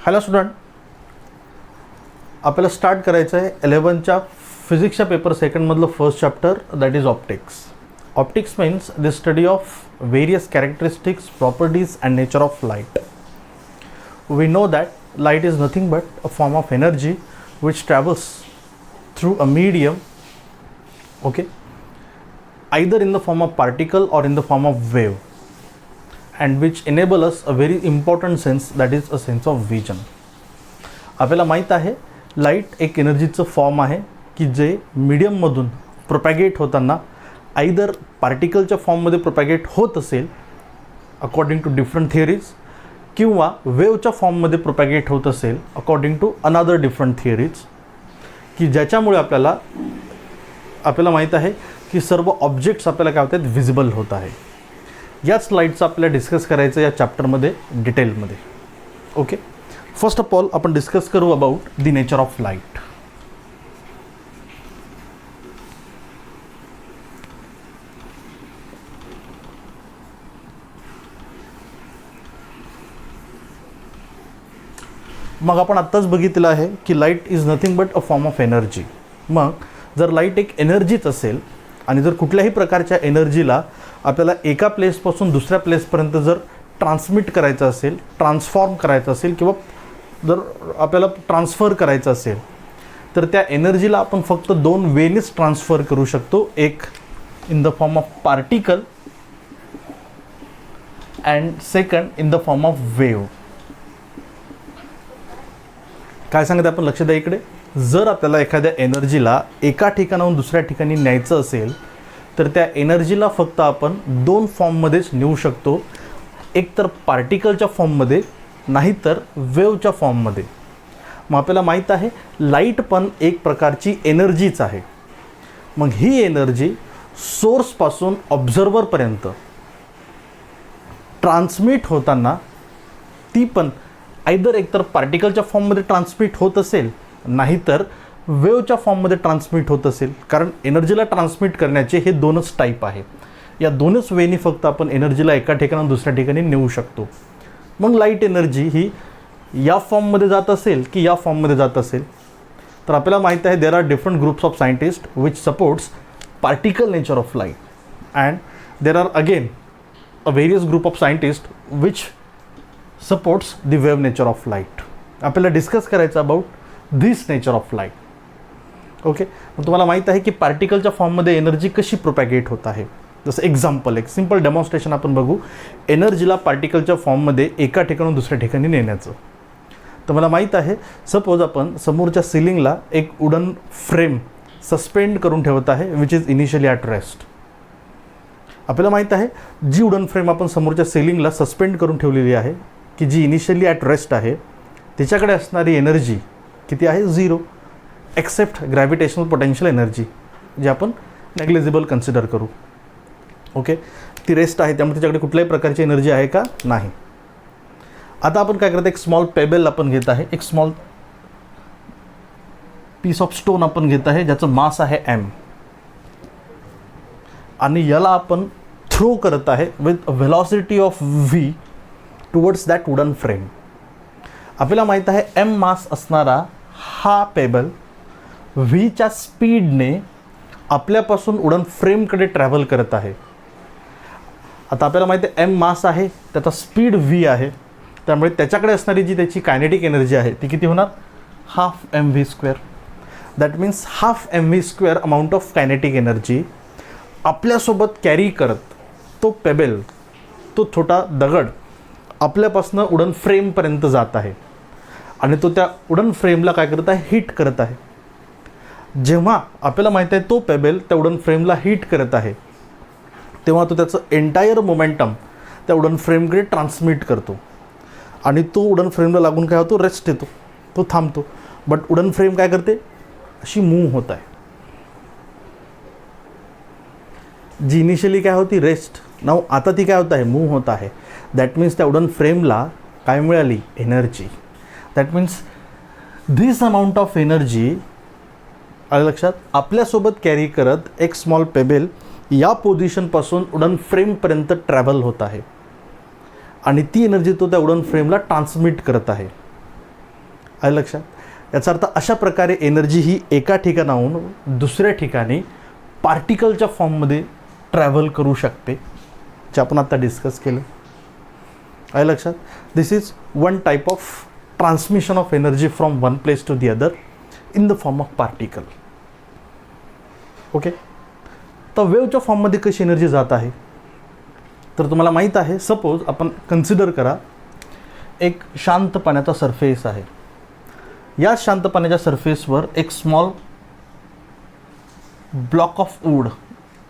Hello student, आपल्याला start करायचं आहे 11च्या फिजिक्सच्या पेपर सेकंडमधलं first chapter, that is optics. Optics means the study of various characteristics, properties and nature of light. We know that light is nothing but a form of energy which travels through a medium, okay, either in the form of particle or in the form of wave, and which enable us a very important sense, that is a sense of vision. आपल्याला माहीत आहे light एक एनर्जीचं form आहे की जे मीडियममधून propagate होताना either पार्टिकलच्या फॉर्ममध्ये propagate होत असेल अकॉर्डिंग टू डिफरंट थिअरीज, किंवा वेवच्या फॉर्ममध्ये प्रोपॅगेट होत असेल according to another different theories, की ज्याच्यामुळे आपल्याला माहीत आहे की सर्व ऑब्जेक्ट्स आपल्याला काय होत आहेत, व्हिजिबल होत आहे. याच लाईटचं आपल्याला डिस्कस करायचं या चॅप्टरमध्ये डिटेलमध्ये. ओके, फर्स्ट ऑफ ऑल आपण डिस्कस करू about the nature of light. मग आपण आत्ताच बघितलं आहे की light is nothing but a form of energy. मग जर लाईट एक एनर्जीच असेल आणि जर कुठल्याही प्रकारच्या एनर्जीला आपल्याला एका प्लेसपासून दुसऱ्या प्लेसपर्यंत जर ट्रान्समिट करायचं असेल, ट्रान्सफॉर्म करायचं असेल, किंवा जर आपल्याला ट्रान्सफर करायचं असेल, तर त्या एनर्जीला आपण फक्त दोन वेनीच ट्रान्सफर करू शकतो. एक in the form of particle and second in the form of wave. काय सांगते आपण, लक्ष द्या इकडे. जर आपल्याला एखाद्या एनर्जीला एका ठिकाणाहून दुसऱ्या ठिकाणी न्यायचं असेल तर त्या एनर्जीला फक्त आपण दोन फॉर्ममध्येच नेऊ शकतो, एक तर पार्टिकलच्या फॉर्ममध्ये, नाहीतर वेवच्या फॉर्ममध्ये. मग आपल्याला माहीत आहे लाईट पण एक प्रकारची एनर्जीच आहे. मग ही एनर्जी सोर्सपासून ऑब्झर्वरपर्यंत ट्रान्समिट होताना ती पण आयदर एकतर पार्टिकलच्या फॉर्ममध्ये ट्रान्समिट होत असेल, नाहीतर वेवच्या फॉर्ममध्ये ट्रान्समिट होत असेल. कारण एनर्जीला ट्रान्समिट करण्याचे हे दोनच टाईप आहे. या दोनच वेनी फक्त आपण एनर्जीला एका ठिकाणाहून दुसऱ्या ठिकाणी नेऊ शकतो. मग लाईट एनर्जी ही या फॉर्ममध्ये जात असेल की या फॉर्ममध्ये जात असेल, तर आपल्याला माहीत आहे there are different groups of scientist which supports particle nature of light, and there are again a various group of scientist which supports the wave nature of light. आपल्याला डिस्कस करायचं about this nature of light. Okay, मग तुम्हाला माहीत आहे की पार्टिकलच्या फॉर्ममध्ये energy कशी propagate होत आहे. जसं एक्झाम्पल, एक सिम्पल डेमॉन्स्ट्रेशन आपण बघू एनर्जीला पार्टिकलच्या फॉर्ममध्ये एका ठिकाणून दुसऱ्या ठिकाणी नेण्याचं. तर मला माहीत आहे सपोज आपण समोरच्या सिलिंगला एक वुडन फ्रेम सस्पेंड करून ठेवत आहे which is initially at rest. आपल्याला माहीत आहे जी वुडन फ्रेम आपण समोरच्या सिलिंगला सस्पेंड करून ठेवलेली आहे, की जी इनिशियली ॲट रेस्ट आहे, त्याच्याकडे असणारी एनर्जी किती आहे, 0, एक्सेप्ट ग्रॅव्हिटेशनल पोटेन्शियल एनर्जी, जी आपण नेग्लिजिबल कन्सिडर करू. ओके, ती रेस्ट आहे, त्यामुळे त्याच्याकडे कुठल्याही प्रकारची एनर्जी आहे का, नाही. आता आपण काय करतो, एक स्मॉल पेबल आपण घेत आहे, एक स्मॉल पीस ऑफ स्टोन आपण घेत आहे ज्याचं मास आहे m, आणि याला आपण थ्रो करत आहे with velocity of v towards that wooden frame. आपल्याला माहीत आहे m मास असणारा हा पेबल व्हीच्या स्पीडने आपल्यापासून वुडन फ्रेमकडे ट्रॅव्हल करत आहे. आता आपल्याला माहिती आहे m मास आहे, त्याचा स्पीड v आहे, त्यामुळे त्याच्याकडे असणारी जी त्याची कायनेटिक एनर्जी आहे ती किती होणार, half mv². That means half mv² amount of kinetic energy आपल्यासोबत कॅरी करत तो पेबल, तो छोटा दगड आपल्यापासून वुडन फ्रेमपर्यंत जात आहे, आणि तो त्या वुडन फ्रेमला काय करत आहे, हिट करत आहे. जेव्हा आपल्याला माहीत आहे तो पेबल त्या वुडन फ्रेमला हिट करत आहे, तेव्हा तो त्याचं एंटायर मोमेंटम त्या वुडन फ्रेमकडे ट्रान्समिट करतो, आणि तो वुडन फ्रेमला लागून काय होतो, रेस्ट येतो, तो थांबतो. बट वुडन फ्रेम काय करते, अशी मूव्ह होत आहे. जी इनिशियली काय होती, रेस्ट, नाव आता ती काय होत आहे, मूव्ह होत आहे. दॅट मीन्स त्या वुडन फ्रेमला काय मिळाली, energy. That means this amount of energy आलं लक्षात, आपल्यासोबत कॅरी करत एक स्मॉल पेबल या पोझिशनपासून वुडन फ्रेमपर्यंत ट्रॅव्हल होत आहे, आणि ती एनर्जी तो त्या वुडन फ्रेमला ट्रान्समिट करत आहे. आहे लक्षात. याचा अर्थ अशा प्रकारे एनर्जी ही एका ठिकाणाहून दुसऱ्या ठिकाणी पार्टिकलच्या फॉर्ममध्ये ट्रॅव्हल करू शकते, जे आपण आता डिस्कस केलं. आहे लक्षात. This is one type of transmission of energy from one place to the other in the form of particle. Okay. तर वेवच्या फॉर्ममध्ये कशी एनर्जी जात आहे तर तुम्हाला माहीत आहे. सपोज आपण कन्सिडर करा एक शांत पाण्याचा सरफेस आहे. या शांत पाण्याच्या सरफेसवर एक स्मॉल ब्लॉक ऑफ वूड,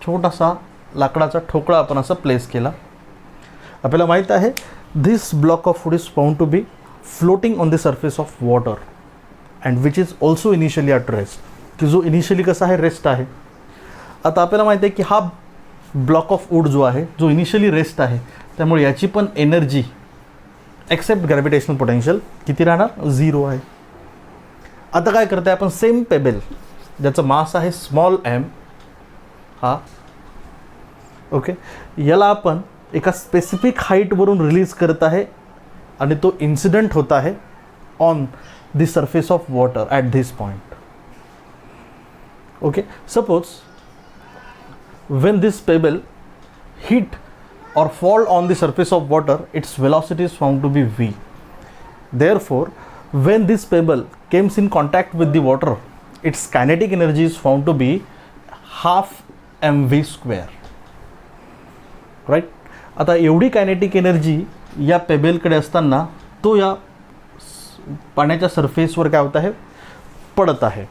छोटासा लाकडाचा ठोकळा आपण असा प्लेस केला. आपल्याला माहीत आहे this block of wood is found to be floating on the surface of water and which is also initially at rest, की जो इनिशियली कसा आहे, रेस्ट आहे. आता आपल्याला माहिती आहे की हा ब्लॉक ऑफ वूड जो आहे, जो इनिशियली रेस्ट आहे, त्यामुळे याची पण एनर्जी एक्सेप्ट ग्रॅव्हिटेशनल पोटेन्शियल किती राहणार, 0 आहे. आता काय करते आपण, सेम पेबल ज्याचं मास आहे स्मॉल एम, हा ओके, याला आपण एका स्पेसिफिक हाईटवरून रिलीज करत आहे आणि तो इन्सिडेंट होत आहे on the surface of water at this point. Okay. Suppose when this pebble hit or fall on the surface of water, its velocity is found to be v. Therefore, when this pebble comes in contact with the water, its kinetic energy is found to be half mv square. Right? आता एवढी kinetic energy या पेबलकडे असताना तो या पाण्याच्या सरफेसवर काय होत आहे, पडत आहे.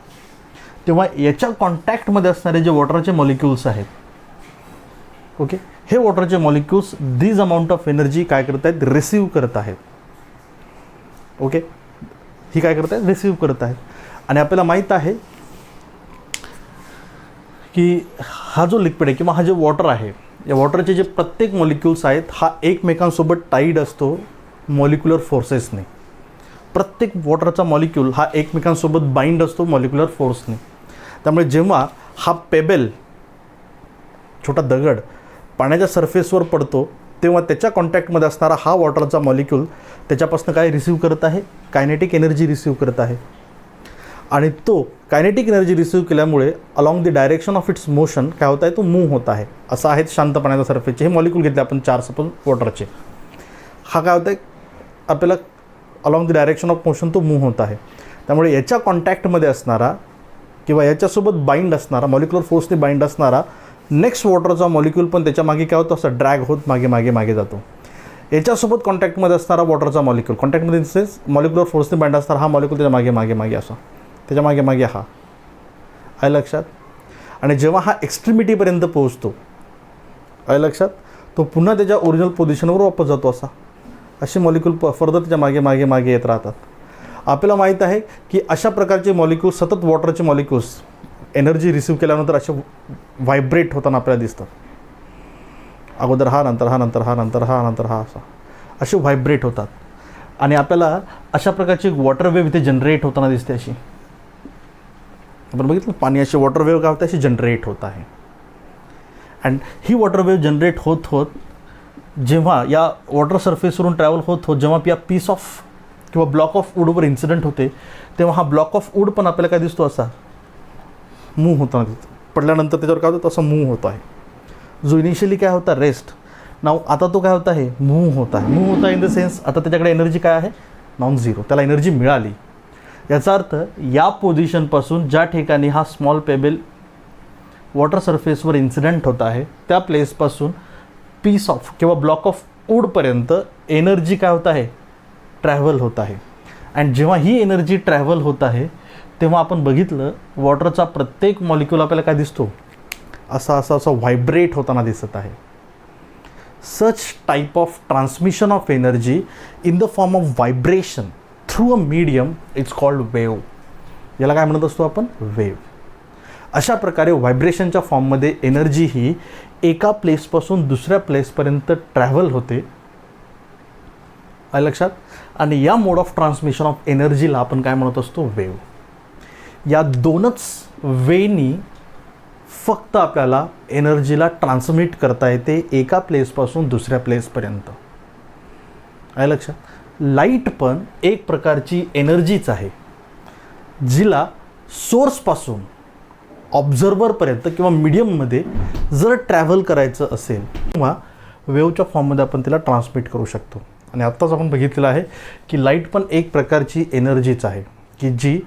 तेव्हा याच्या कॉन्टॅक्टमध्ये असणारे जे वॉटरचे मॉलिक्युल्स आहेत, ओके, हे वॉटरचे molecules this amount of energy काय करत आहेत, रिसीव्ह करत आहेत. ओके. ही काय करत आहेत, रिसीव्ह करत आहेत. आणि आपल्याला माहीत आहे की हा जो लिक्विड आहे किंवा हा जे वॉटर आहे, या वॉटरचे जे प्रत्येक मॉलिक्युल्स आहेत, हा एकमेकांसोबत टाईड असतो मॉलिक्युलर फोर्सेसने. प्रत्येक वॉटरचा मॉलिक्यूल हा एकमेकांसोबत बाइंड असतो मॉलिक्युलर फोर्सने. त्यामुळे जेव्हा हा पेबल, छोटा दगड, पाण्याच्या सरफेसवर पडतो तेव्हा त्याच्या कॉन्टॅक्टमध्ये असणारा हा वॉटरचा मॉलिक्यूल त्याच्यापासून काय रिसीव्ह करत आहे, कायनेटिक एनर्जी रिसीव्ह करत आहे. आणि तो कायनेटिक एनर्जी रिसीव्ह केल्यामुळे along the direction of its motion काय होत आहे, तो मूव्ह होत आहे. असं आहेत शांत पाण्याच्या सरफेसचे हे मॉलिक्यूल घेतले आपण 4 सपोज वॉटरचे. हा काय होत आहे, आपल्याला along the direction of motion तो मूव्ह होत आहे. त्यामुळे याच्या कॉन्टॅक्टमध्ये असणारा किंवा याच्यासोबत बाइंड असणारा, मॉलिक्युलर फोर्सने बाइंड असणारा नेक्स्ट वॉटरचा मॉलिक्यूल पण त्याच्या मागे काय होतं, असं ड्रॅग होत मागे मागे मागे जातो. याच्यासोबत कॉन्टॅक्टमध्ये असणारा वॉटरचा मॉलिक्यूल, कॉन्टॅक्टमध्ये इन सेन्स मॉलिक्युलर फोर्सने बाइंड असणारा हा मॉलिक्यूल त्याच्या मागे मागे मागे असा, त्याच्या मागे मागे हा, आहे लक्षात. आणि जेव्हा हा एक्स्ट्रीमिटीपर्यंत पोहोचतो, आहे लक्षात, तो पुन्हा त्याच्या ओरिजिनल पोझिशनवर वापस जातो. असा असे मॉलिक्यूल फर्दर त्याच्या मागे मागे मागे येत राहतात. आपल्याला माहीत आहे की अशा प्रकारचे मॉलिक्यूल्स, सतत वॉटरचे मॉलिक्यूल्स एनर्जी रिसीव्ह केल्यानंतर असे व्हायब्रेट होताना आपल्याला दिसतात. अगोदर हा, नंतर हा, नंतर हा, नंतर हा, नंतर हा, असे व्हायब्रेट होतात. आणि आपल्याला अशा प्रकारची वॉटर वेव्ह इथे जनरेट होताना दिसते. अशी आपण बघितलं, पाणी अशी वॉटर वेव्ह काय होते, अशी जनरेट होत आहे. And he water wave generate होत होत जेव्हा या वॉटर सरफेसवरून ट्रॅव्हल होत होत जेव्हा या पीस ऑफ किंवा ब्लॉक ऑफ वूडवर इन्सिडेंट होते, तेव्हा हा ब्लॉक ऑफ वूड पण आपल्याला काय दिसतो, असा मूव्ह होताना दिसतो. पडल्यानंतर त्याच्यावर काय होतं, तसं मूव्ह होत आहे. जो इनिशियली काय होता, रेस्ट, नाव आता तो काय होत आहे, मूव्ह होत आहे. मूव्ह होता इन द सेन्स आता त्याच्याकडे एनर्जी काय आहे, नॉन झिरो, त्याला एनर्जी मिळाली. याचा अर्थ या पोझिशनपासून ज्या ठिकाणी हा स्मॉल पेबल वॉटर सरफेसवर इन्सिडेंट होत आहे, त्या प्लेसपासून पीस ऑफ किंवा ब्लॉक ऑफ वूडपर्यंत एनर्जी काय होत आहे, ट्रॅव्हल होत आहे. अँड जेव्हा ही एनर्जी ट्रॅव्हल होत आहे तेव्हा आपण बघितलं वॉटरचा प्रत्येक मॉलिक्यूल आपल्याला काय दिसतो, असा असा असा व्हायब्रेट होताना दिसत आहे. सच type of transmission of energy in the form of vibration through a medium it's called wave. याला काय म्हणत असतो आपण, वेव्ह. अशा प्रकारे व्हायब्रेशनच्या फॉर्ममध्ये एनर्जी ही एका प्लेसपासून दुसऱ्या प्लेसपर्यंत ट्रॅव्हल होते, आहे लक्षात. आणि या मोड ऑफ ट्रान्समिशन ऑफ एनर्जीला आपण काय म्हणत असतो, वेव्ह. या दोनच वेनी फक्त आपल्याला एनर्जीला ट्रान्समिट करता येते एका प्लेसपासून दुसऱ्या प्लेसपर्यंत, आहे लक्षात. लाईट पण एक प्रकारची एनर्जीच आहे, जिला सोर्सपासून ऑब्झर्वरपर्यंत किंवा मीडियममध्ये जर ट्रॅव्हल करायचं असेल किंवा वेवच्या फॉर्ममध्ये आपण तिला ट्रान्समिट करू शकतो. आणि आत्ताच आपण बघितलेलं आहे की लाईट पण एक प्रकारची एनर्जीच आहे की जी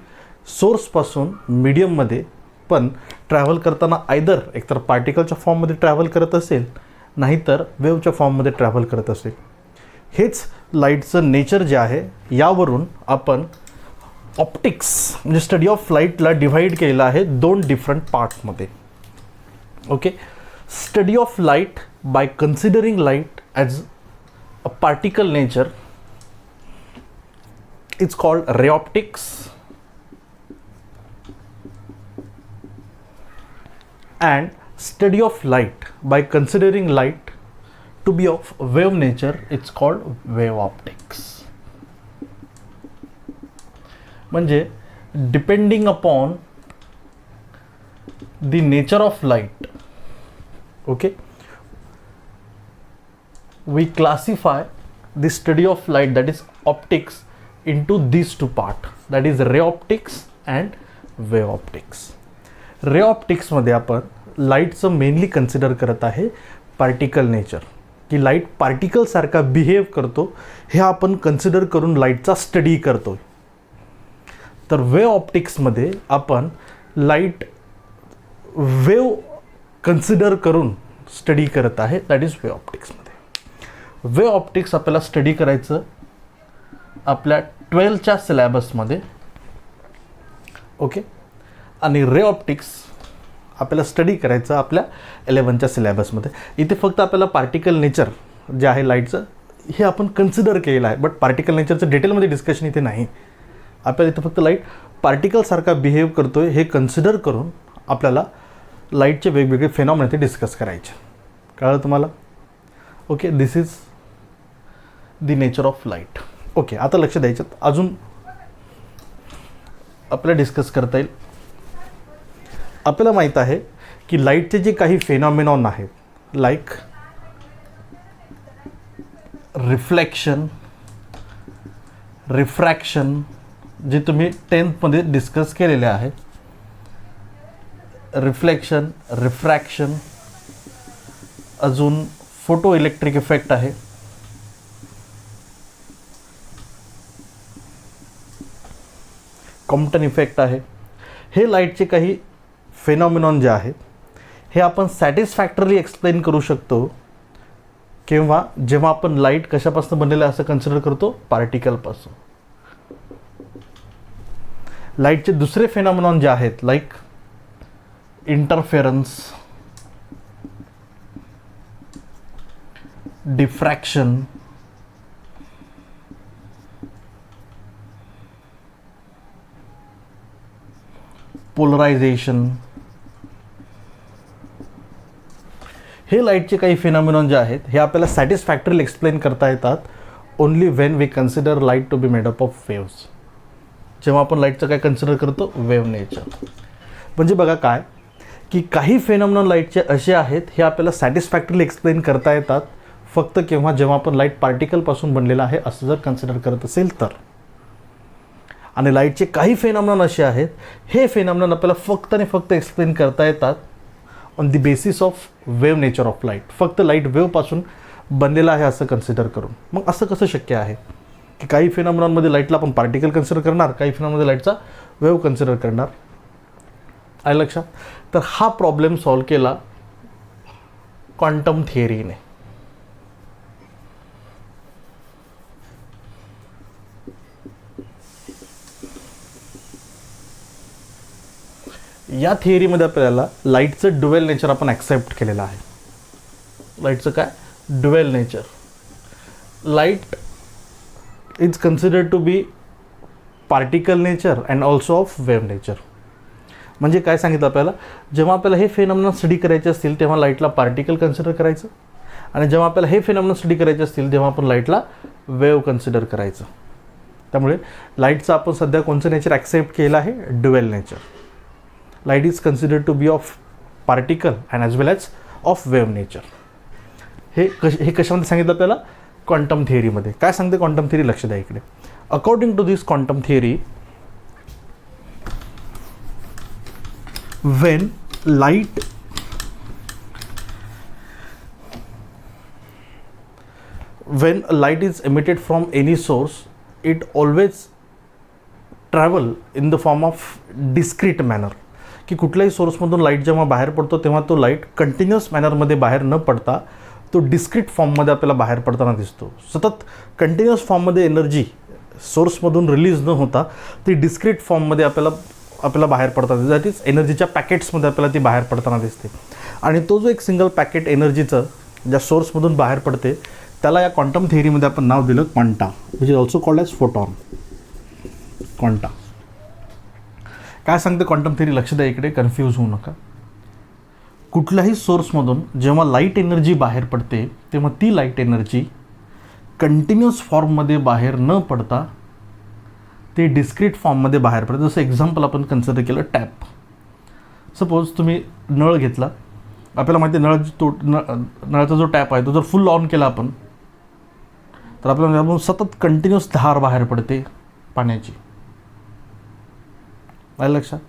सोर्सपासून मीडियममध्ये पण ट्रॅव्हल करताना आयदर एकतर पार्टिकलच्या फॉर्ममध्ये ट्रॅव्हल करत असेल, नाहीतर वेवच्या फॉर्ममध्ये ट्रॅव्हल करत असेल. हेच लाईटचं नेचर जे आहे, यावरून आपण ऑप्टिक्स म्हणजे स्टडी ऑफ लाईटला डिव्हाइड केलेलं आहे 2 डिफरंट पार्टमध्ये. Okay, study of light by considering light as a particle nature is called ray optics, and study of light by considering light to be of wave nature, it's called wave optics. म्हणजे depending upon the nature of light, okay, we classify the study of light, that is optics, into these 2 parts, that is ray optics and wave optics. रे ऑप्टिक्समध्ये आपण लाईटचं mainly consider करत आहे particle nature, की light पार्टिकलसारखा behave करतो, हे आपण consider करून लाईटचा स्टडी करतो. तर वेव ऑप्टिक्समध्ये आपण लाईट वेव कन्सिडर करून स्टडी करत आहे, दॅट इज वेव ऑप्टिक्समध्ये. वेव ऑप्टिक्स आपल्याला स्टडी करायचं आपल्या 12च्या सिलेबसमध्ये. ओके, आणि रे ऑप्टिक्स आपल्याला स्टडी करायचं आपल्या 11च्या सिलेबसमध्ये. इथे फक्त आपल्याला पार्टिकल नेचर जे आहे लाईटचं हे आपण कन्सिडर केलेलं आहे, बट पार्टिकल नेचरचं डिटेलमध्ये डिस्कशन इथे नाही. आपल्याला इथं फक्त लाईट पार्टिकलसारखा बिहेव करतो आहे हे कन्सिडर करून आपल्याला लाईटचे वेगवेगळे फेनॉमेना ते डिस्कस करायचे. कळलं तुम्हाला? Okay, this is the nature of light. Okay, आता लक्ष द्यायचं, अजून आपल्याला डिस्कस करता येईल. आपल्याला माहीत आहे की लाईटचे जे काही फेनॉमेनॉन आहेत, लाईक रिफ्लेक्शन, रिफ्रॅक्शन, जे तुम्ही 10th डिस्कस केलेले आहे. रिफ्लेक्शन, रिफ्रॅक्शन, अजून फोटो इलेक्ट्रिक इफेक्ट आहे, कॉम्प्टन इफेक्ट आहे. हे लाईटचे काही फेनॉमिनॉन जे आहेत हे आपण सॅटिस्फॅक्टरली एक्सप्लेन करू शकतो किंवा जेव्हा आपण लाईट कशापासून बनलेलं असं कन्सिडर करतो, पार्टिकलपासून. लाईटचे दुसरे फेनॉमिनॉन जे आहेत लाईक इंटरफेरन्स, डिफ्रॅक्शन, पोलरायझेशन, हे लाईटचे काही फिनॉमिनॉन जे आहेत हे आपल्याला सॅटिस्फॅक्टरीली एक्सप्लेन करता येतात only when we consider light to be made up of waves. जेव्हा आपण लाईटचं काय कन्सिडर करतो, वेव्ह नेचर. म्हणजे बघा काय की काही फिनॉमिनॉन लाईटचे असे आहेत हे आपल्याला सॅटिस्फॅक्टरीली एक्सप्लेन करता येतात फक्त जेव्हा आपण लाईट पार्टिकलपासून बनलेलं आहे असं जर कन्सिडर करत असेल तर. आणि लाईटचे काही फेनॉमिनॉन असे आहेत हे फेनॉमिनॉन आपल्याला फक्त आणि फक्त एक्सप्लेन करता येतात on the basis of wave nature of light. फक्त लाईट वेव्हपासून बनलेला आहे असं कन्सिडर करून. मग असं कसं शक्य आहे की काही फेनॉमिनॉनमध्ये लाईटला आपण पार्टिकल कन्सिडर करणार, काही फेनॉमिनॉनमध्ये लाईटचा वेव्ह कन्सिडर करणार. आहे लक्षात? तर हा प्रॉब्लेम सॉल्व केला क्वांटम थिअरीने. या थिअरीमध्ये आपल्याला लाईटचं ड्युएल नेचर आपण ॲक्सेप्ट केलेलं आहे. लाईटचं काय? Dual nature. Light is considered to be particle nature and also of wave nature. म्हणजे काय सांगितलं आपल्याला, जेव्हा आपल्याला हे फेनॉमिना स्टडी करायचे असतील तेव्हा लाईटला पार्टिकल कन्सिडर करायचं, आणि जेव्हा आपल्याला हे फेनॉमिना स्टडी करायचे असतील तेव्हा आपण लाईटला वेव्ह कन्सिडर करायचं. त्यामुळे लाईटचं आपण सध्या कोणतं नेचर ॲक्सेप्ट केलं आहे? Dual nature. Light is considered to be of particle and as well as of wave nature. हे कशामध्ये सांगितलं आपल्याला? क्वांटम थिअरीमध्ये काय सांगते क्वांटम थिअरी, लक्ष द्या इकडे. According to this quantum theory, when light is emitted from any source, it always travel in the form of discrete manner. की कुठल्याही सोर्समधून लाईट जेव्हा बाहेर पडतो तेव्हा तो लाईट कंटिन्युअस मॅनरमध्ये बाहेर न पडता तो डिस्क्रीट फॉर्ममध्ये आपल्याला बाहेर पडताना दिसतो. सतत कंटिन्युअस फॉर्ममध्ये एनर्जी सोर्समधून रिलीज न होता ती डिस्क्रीट फॉर्ममध्ये आपल्याला बाहेर पडताना दिसते. दॅट इज एनर्जीच्या पॅकेट्समध्ये आपल्याला ती बाहेर पडताना दिसते. आणि तो जो एक सिंगल पॅकेट एनर्जीचं ज्या सोर्समधून बाहेर पडते त्याला या क्वांटम थिअरीमध्ये आपण नाव दिलं quanta, which is also called as photon. Quanta काय सांगते क्वांटम थिअरी, लक्ष द्या इकडे, कन्फ्यूज होऊ नका. कुठल्याही सोर्समधून जेव्हा लाईट एनर्जी बाहेर पडते तेव्हा ती लाईट एनर्जी कंटिन्युअस फॉर्ममध्ये बाहेर न पडता ते डिस्क्रीट फॉर्ममध्ये बाहेर पडते. जसं एक्झाम्पल आपण कन्सिडर केलं टॅप. सपोज तुम्ही नळ घेतला, आपल्याला माहिती आहे नळाचा जो टॅप आहे तो जर फुल ऑन केला आपण तर आपल्याला सतत कंटिन्युअस धार बाहेर पडते पाण्याची. आहे लक्षात?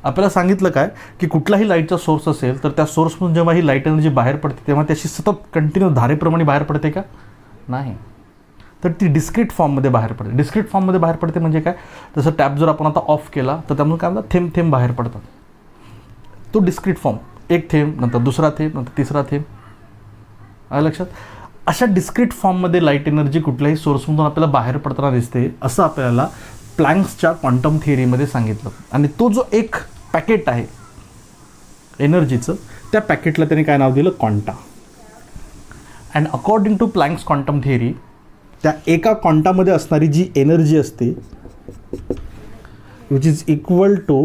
आपल्याला सांगितलं काय की कुठलाही लाईटचा सोर्स असेल तर त्या सोर्समधून जेव्हा ही लाईट एनर्जी बाहेर पडते तेव्हा त्याची सतत कंटिन्युअस धारेप्रमाणे बाहेर पडते का? नाही. तर ती डिस्क्रीट फॉर्ममध्ये बाहेर पडते. डिस्क्रीट फॉर्ममध्ये बाहेर पडते म्हणजे काय, जसं टॅप जर आपण आता ऑफ केला तर त्यामुळे काय म्हणतात थेंब थेंब बाहेर पडतात. तो डिस्क्रीट फॉर्म, एक थेंब नंतर दुसरा थेंब नंतर तिसरा थेंब. आहे लक्षात? अशा डिस्क्रीट फॉर्ममध्ये लाईट एनर्जी कुठल्याही सोर्समधून आपल्याला बाहेर पडताना दिसते असं आपल्याला प्लँक्सच्या क्वांटम थिअरीमध्ये सांगितलं. आणि तो जो एक पॅकेट आहे एनर्जीचं त्या पॅकेटला त्यांनी काय नाव दिलं, quanta. And according to Planck's quantum theory त्या एका क्वांटामध्ये असणारी जी एनर्जी असते which is equal to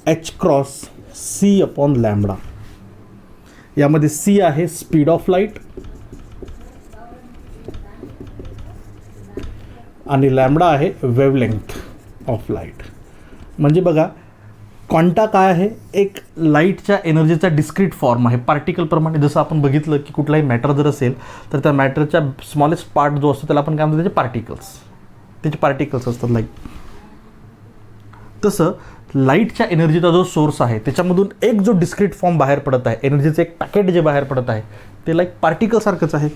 h cross c upon lambda. यामध्ये c आहे स्पीड ऑफ लाईट आणि लॅम्बडा आहे वेवलेंथ ऑफ लाईट. म्हणजे बघा क्वांटा काय आहे, एक लाईटच्या एनर्जीचा डिस्क्रीट फॉर्म आहे पार्टिकलप्रमाणे. जसं आपण बघितलं की कुठलाही मॅटर जर असेल तर त्या मॅटरच्या स्मॉलेस्ट पार्ट जो असतो त्याला आपण काय म्हणतो, त्याचे पार्टिकल्स. त्याचे पार्टिकल्स असतात लाईट. तसं लाईटच्या एनर्जीचा जो सोर्स आहे त्याच्यामधून एक जो डिस्क्रीट फॉर्म बाहेर पडत आहे, एनर्जीचं एक पॅकेट जे बाहेर पडत आहे ते लाईक पार्टिकलसारखंच आहे.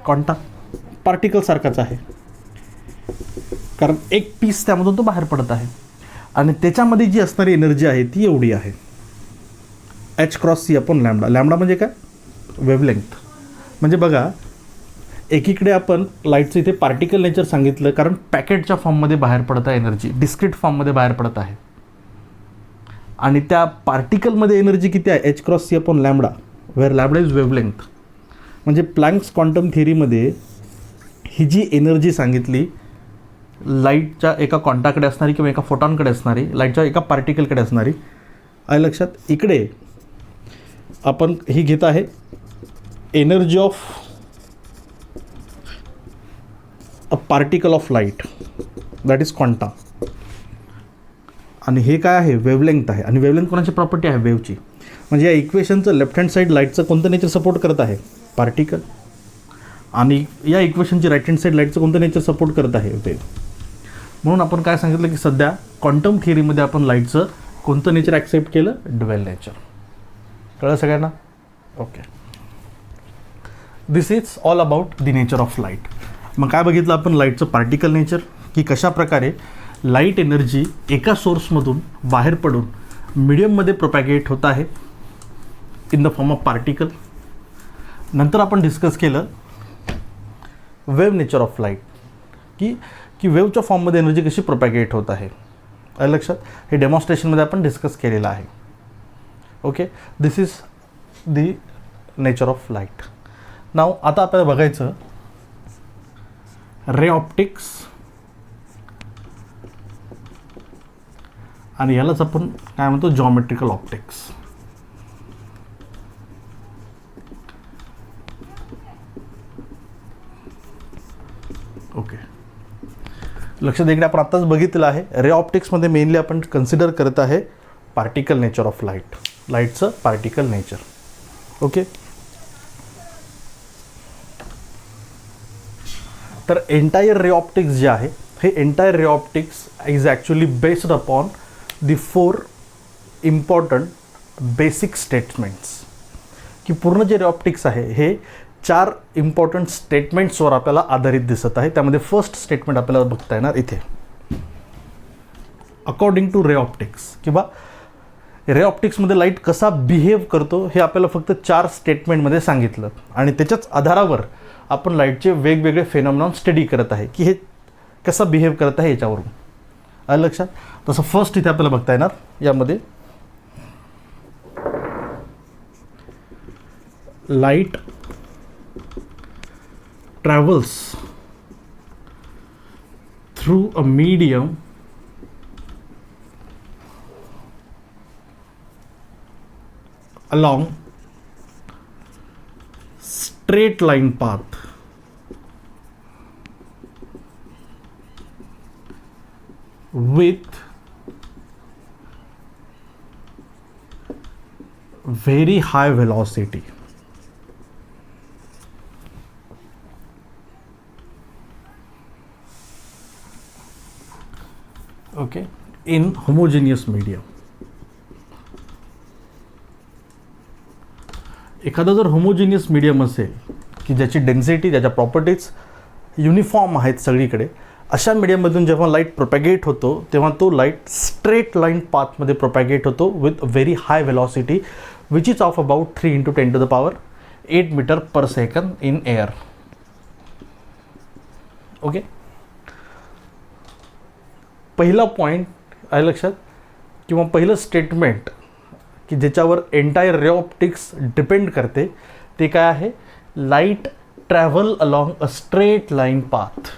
क्वांटा पार्टिकलसारखाच आहे कारण एक पीस त्यामधून तो बाहेर पडत आहे. आणि त्याच्यामध्ये जी असणारी एनर्जी आहे ती एवढी आहे h cross c upon lambda. Lambda म्हणजे काय, वेवलेंथ. म्हणजे बघा एकीकडे आपण लाईटचं इथे पार्टिकल नेचर सांगितलं कारण पॅकेटच्या फॉर्ममध्ये बाहेर पडत आहे एनर्जी, डिस्क्रीट फॉर्ममध्ये बाहेर पडत आहे. आणि त्या पार्टिकलमध्ये एनर्जी किती आहे, h cross c upon lambda, where lambda is wavelength. म्हणजे प्लँक्स क्वांटम थिअरीमध्ये ही जी एनर्जी सांगितली लाईटच्या एका क्वांटाकडे असणारी किंवा एका फोटॉनकडे असणारी, लाईटच्या एका पार्टिकलकडे असणारी. आहे लक्षात? इकडे आपण ही घेत आहे energy of a particle of light, that is quanta. आणि हे काय आहे, वेवलेंथ आहे. आणि वेवलेंथ कोणाची प्रॉपर्टी आहे, वेवची. म्हणजे या इक्वेशनचं लेफ्ट हँड साईड लाईटचं कोणतं नेचर सपोर्ट करत आहे, पार्टिकल. आणि या इक्वेशनची राईट हँड साईड लाईटचं कोणतं नेचर सपोर्ट करत आहे, वेव. म्हणून आपण काय सांगितलं की सध्या क्वांटम थिअरीमध्ये आपण लाईटचं कोणतं नेचर ॲक्सेप्ट केलं, ड्युअल नेचर. कळलं सगळ्यांना? Okay. This is all about the nature of light. मग काय बघितलं आपण, लाईटचं पार्टिकल नेचर, की कशा प्रकारे लाईट एनर्जी एका सोर्समधून बाहेर पडून मीडियममध्ये प्रोपॅगेट होत आहे in the form of particle. नंतर आपण डिस्कस केलं वेव नेचर ऑफ लाईट, की वेवच्या फॉर्ममध्ये एनर्जी कशी प्रोपॅगेट होत आहे. आहे लक्षात? हे डेमॉन्स्ट्रेशनमध्ये आपण डिस्कस केलेलं आहे. Okay, this is the nature of light. नाव आता आपल्याला बघायचं रे ऑप्टिक्स, आणि यालाच आपण काय म्हणतो, जॉमेट्रिकल ऑप्टिक्स. ओके, लक्षात इकडे आपण आत्ताच बघितलं आहे रे ऑप्टिक्समध्ये मेनली आपण कन्सिडर करत आहे पार्टिकल नेचर ऑफ लाईट, लाईटचं पार्टिकल नेचर. ओके, तर एंटायर रे ऑप्टिक्स जे आहे हे entire ray optics is actually based upon the 4 important basic statements, की पूर्ण जे रे ऑप्टिक्स आहे हे 4 इम्पॉर्टंट स्टेटमेंट्सवर आपल्याला आधारित दिसत आहे. त्यामध्ये फर्स्ट स्टेटमेंट आपल्याला बघता येणार इथे, अकॉर्डिंग टू रे ऑप्टिक्स, किंवा रे ऑप्टिक्समध्ये लाईट कसा बिहेव करतो हे आपल्याला फक्त 4 स्टेटमेंटमध्ये सांगितलं आणि त्याच्याच आधारावर आपण लाईटचे वेगवेगळे फेनॉमेनॉन स्टडी करत आहे की हे कसा बिहेव करत आहे याच्यावरून. आलं लक्षात? तसं फर्स्ट इथे आपल्याला बघता येणार यामध्ये, light travels through a medium along straight line path with very high velocity. Okay, in homogeneous medium. एखादा जर होमोजिनियस मीडियम असेल की ज्याची डेन्सिटी, ज्याच्या प्रॉपर्टीज युनिफॉर्म आहेत सगळीकडे, अशा मीडियममधून जेव्हा लाईट प्रोपॅगेट होतो तेव्हा तो लाईट स्ट्रेट लाईन पाथमध्ये प्रोपॅगेट होतो with very high velocity which is of about 3 × 10⁸ metre per second in air. Okay, पहिला पॉईंट आहे लक्षात, किंवा पहिलं स्टेटमेंट की ज्याच्यावर एंटायर रे ऑप्टिक्स डिपेंड करते ते काय आहे, light travel along a straight line path,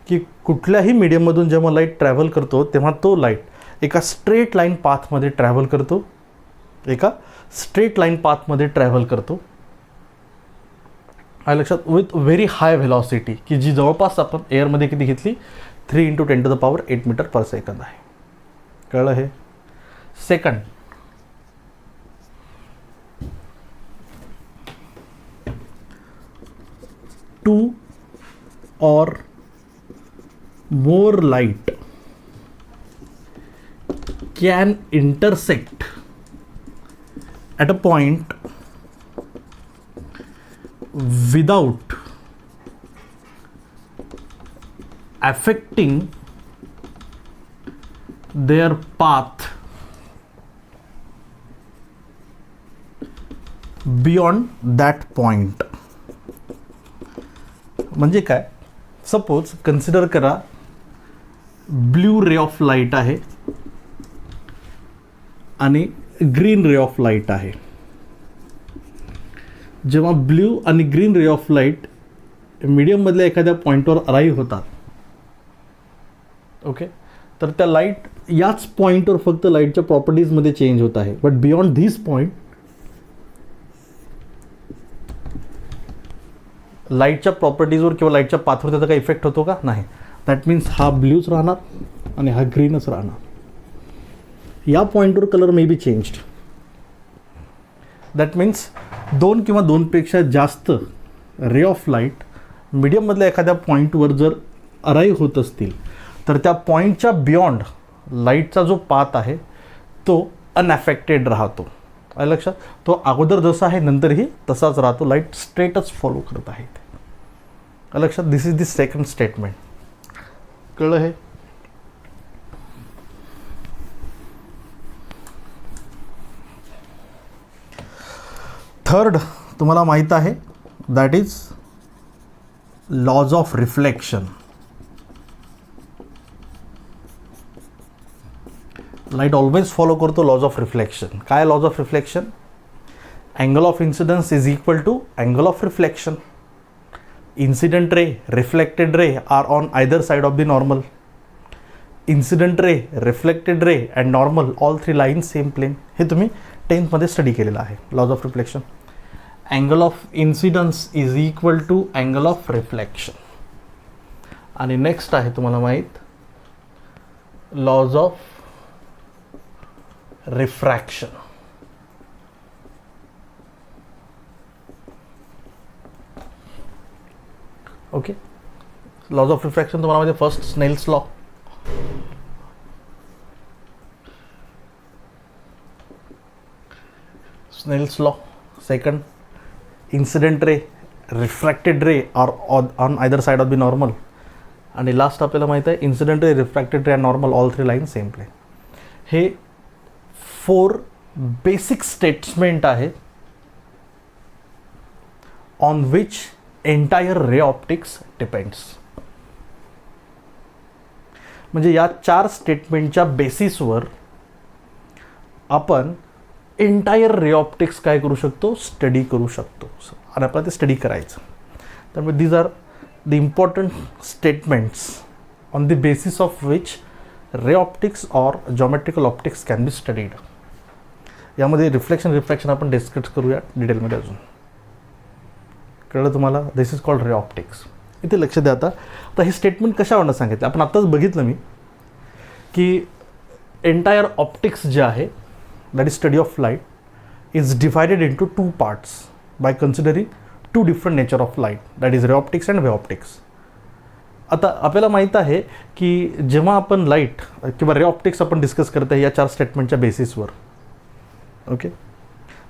की कुठल्याही मीडियममधून जेव्हा लाईट ट्रॅव्हल करतो तेव्हा तो लाईट एका स्ट्रेट लाईन पाथमध्ये ट्रॅव्हल करतो, एका स्ट्रेट लाईन पाथमध्ये ट्रॅव्हल करतो. आहे लक्षात, विथ व्हेरी हाय व्हेलॉसिटी, की जी जवळपास आपण एअरमध्ये किती घेतली, 3 × 10⁸ मीटर पर सेकंद आहे. कळलं हे? Second, two or more light can intersect at a point without affecting their path beyond that point. म्हणजे काय, सपोज कन्सिडर करा ब्ल्यू रे ऑफ लाईट आहे आणि ग्रीन रे ऑफ लाईट आहे. जेव्हा ब्ल्यू आणि ग्रीन रे ऑफ लाईट मीडियममधल्या एखाद्या पॉईंटवर अराईव्ह होतात, ओके, तर त्या लाईट याच पॉईंटवर फक्त लाईटच्या प्रॉपर्टीजमध्ये चेंज होत आहे, बट बियॉन्ड धिस पॉईंट लाईटच्या प्रॉपर्टीजवर किंवा लाईटच्या पाथवर त्याचा काही इफेक्ट होतो का? नाही. दॅट मीन्स हा ब्ल्यूच राहणार आणि हा ग्रीनच राहणार. या पॉईंटवर colour may be changed. That means 2 किंवा 2पेक्षा जास्त रे ऑफ लाईट मीडियममधल्या एखाद्या पॉईंटवर जर अराईव्ह होत असतील तर त्या पॉईंटच्या बियॉन्ड लाईटचा जो पाथ आहे तो अनअफेक्टेड राहतो. आहे लक्षात, तो अगोदर जसा आहे नंतरही तसाच राहतो, लाईट स्ट्रेटच फॉलो करत आहे. लक्षात, this is the second statement. कळलं हे? थर्ड तुम्हाला माहीत आहे, that is laws of reflection. Light always follow करतो लॉज ऑफ रिफ्लेक्शन. काय laws of reflection? Angle of incidence is equal to angle of reflection. Incident ray, reflected ray are on either side of the normal. Incident ray, reflected ray and normal all 3 lie in same plane. हे तुम्ही 10th मध्ये study केलेलं आहे. Laws of reflection. Angle of incidence is equal to angle of reflection. आणि next आहे तुम्हाला माहीत, laws of refraction. Okay, laws of refraction तुम्हाला माहिती आहे, first Snell's law, Snell's law. Second, incident ray, refracted ray are on either side of the normal. आणि last आपल्याला माहिती आहे, इन्सिडेंट रे, रिफ्रॅक्टेड रे आणि normal all 3 line same plane. हे 4 basic statement आहेत on which entire ray optics depends. म्हणजे या 4 स्टेटमेंटच्या बेसिसवर आपण एंटायर रे ऑप्टिक्स काय करू शकतो, स्टडी करू शकतो. आणि आपल्याला ते स्टडी करायचं. त्यामुळे these are the important statements on the basis of which ray optics or geometrical optics can be studied. यामध्ये रिफ्रॅक्शन आपण डिस्कस करूया डिटेलमध्ये अजून. कळलं तुम्हाला? This is called ray optics. इथे लक्ष द्या. आता हे स्टेटमेंट कशावरनं सांगितलं आपण आत्ताच बघितलं मी, की एंटायर ऑप्टिक्स जे आहे, that is study of light, is divided into 2 parts by considering 2 different nature of light, that is ray optics and wave optics. आता आपल्याला माहीत आहे की जेव्हा आपण लाईट किंवा रे ऑप्टिक्स आपण डिस्कस करत आहे या 4 स्टेटमेंटच्या बेसिसवर, ओके,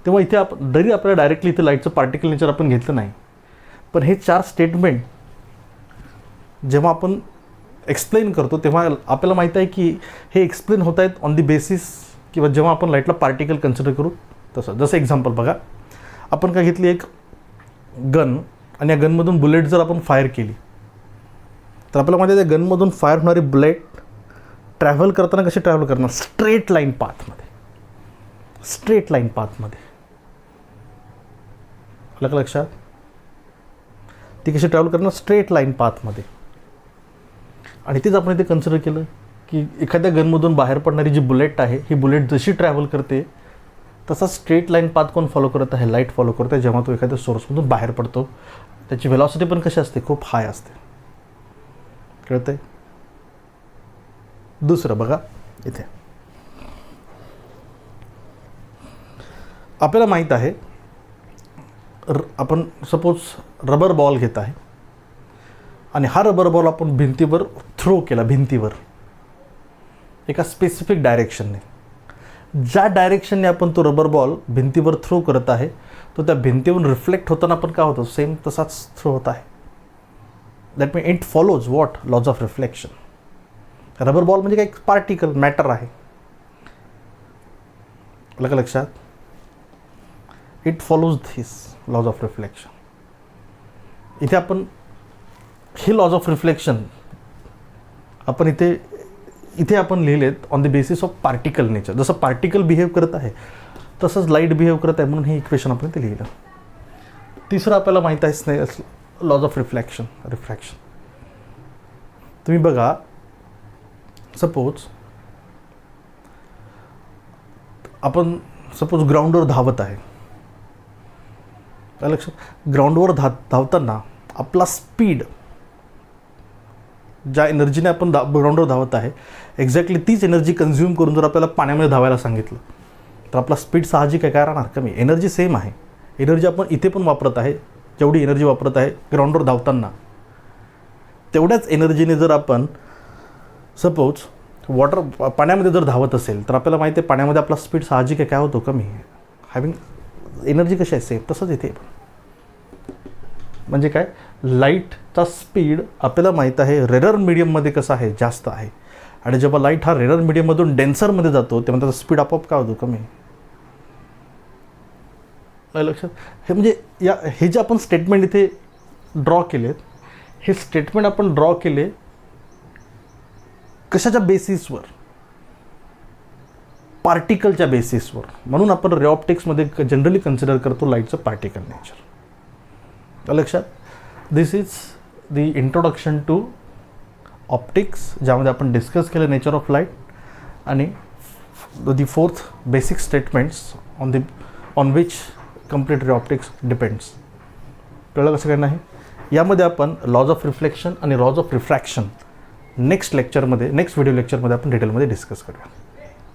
तेव्हा इथे जरी आपल्याला डायरेक्टली इथे लाईटचं पार्टिकल नेचर आपण घेतलं नाही, पण हे 4 स्टेटमेंट जेव्हा आपण एक्सप्लेन करतो तेव्हा आपल्याला माहीत आहे की हे एक्सप्लेन होत आहेत ऑन दी बेसिस किंवा जेव्हा आपण लाईटला पार्टिकल कन्सिडर करू तसं. जसं एक्झाम्पल बघा, आपण काय घेतली एक गन आणि या गनमधून बुलेट जर आपण फायर केली तर आपल्याला माहिती आहे त्या गनमधून फायर होणारी बुलेट ट्रॅव्हल करताना कशी ट्रॅव्हल करणार, स्ट्रेट लाईन पाथमध्ये. स्ट्रेट लाईन पाथमध्ये आलं का लक्षात? ती कशी ट्रॅव्हल करणार, स्ट्रेट लाईन पाथमध्ये. आणि तेच आपण इथे कन्सिडर केलं की एखाद्या गनमधून बाहेर पडणारी जी बुलेट आहे, ही बुलेट जशी ट्रॅव्हल करते तसा स्ट्रेट लाईन पाथ कोण फॉलो करत आहे, लाईट फॉलो करत आहे. जेव्हा तो एखाद्या सोर्समधून बाहेर पडतो त्याची व्हेलॉसिटी पण कशी असते, खूप हाय असते. कळतंय? दुसरं बघा, इथे आपल्याला माहीत आहे, आपण सपोज रबर बॉल घेत आहे आणि हा रबर बॉल आपण भिंतीवर थ्रो केला, भिंतीवर एका स्पेसिफिक डायरेक्शनने. ज्या डायरेक्शनने आपण तो रबर बॉल भिंतीवर थ्रो करत आहे तो त्या भिंतीवरून रिफ्लेक्ट होताना पण काय होतं, सेम तसाच थ्रो होत आहे. That mean it follows what, laws of reflection. Rubber ball म्हणजे काय, पार्टिकल मॅटर आहे. आलं का लक्षात? It follows this laws of reflection. इथे आपण हे लॉज ऑफ रिफ्लेक्शन आपण इथे आपण लिहिलेत on the basis of particle nature. जसं पार्टिकल बिहेव करत आहे तसंच लाईट बिहेव करत आहे, म्हणून हे इक्वेशन आपण इथे लिहिलं. तिसरं आपल्याला माहीत आहे लॉज ऑफ रिफ्रॅक्शन. तुम्ही बघा, सपोज आपण ग्राउंडवर धावत आहे. काय लक्षात? ग्राउंडवर धावताना आपला स्पीड, ज्या एनर्जीने आपण ग्राउंडवर धावत आहे, एक्झॅक्टली तीच एनर्जी कन्झ्युम करून जर आपल्याला पाण्यामध्ये धावायला सांगितलं तर आपला स्पीड साहजिक आहे, काय राहणार, कमी. एनर्जी सेम आहे. एनर्जी आपण इथे पण वापरत आहे, जेवढी एनर्जी वापरत आहे ग्राउंडवर धावताना, तेवढ्याच एनर्जीने जर आपण सपोज पाण्यामध्ये जर धावत असेल तर आपल्याला माहिती आहे पाण्यामध्ये आपला स्पीड साहजिक आहे, काय होतो, कमी. हॅविंग एनर्जी कशी आहे, सेम. तसंच इथे म्हणजे काय, लाईटचा स्पीड आपल्याला माहीत आहे रेरर मीडियममध्ये कसा आहे, जास्त आहे. आणि जेव्हा लाईट हा रेरर मीडियममधून डेन्सरमध्ये जातो तेव्हा त्याचा स्पीड आपोआप काय होतो, कमी. लक्षात? हे म्हणजे हे जे आपण स्टेटमेंट इथे ड्रॉ केलेत, हे स्टेटमेंट आपण ड्रॉ केले कशाच्या बेसिसवर, पार्टिकलच्या बेसिसवर. म्हणून आपण रे ऑप्टिक्समध्ये जनरली कन्सिडर करतो लाईटचं पार्टिकल नेचर. लक्षात? This is the introduction to optics, ज्यामध्ये आपण डिस्कस केलं नेचर ऑफ लाईट आणि the 4th basic statements on which complete ray optics depends. कळलं कसं काय नाही? यामध्ये आपण लॉज ऑफ रिफ्लेक्शन आणि laws of refraction next video लेक्चरमध्ये आपण डिटेलमध्ये डिस्कस करूया.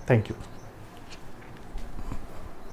थँक्यू.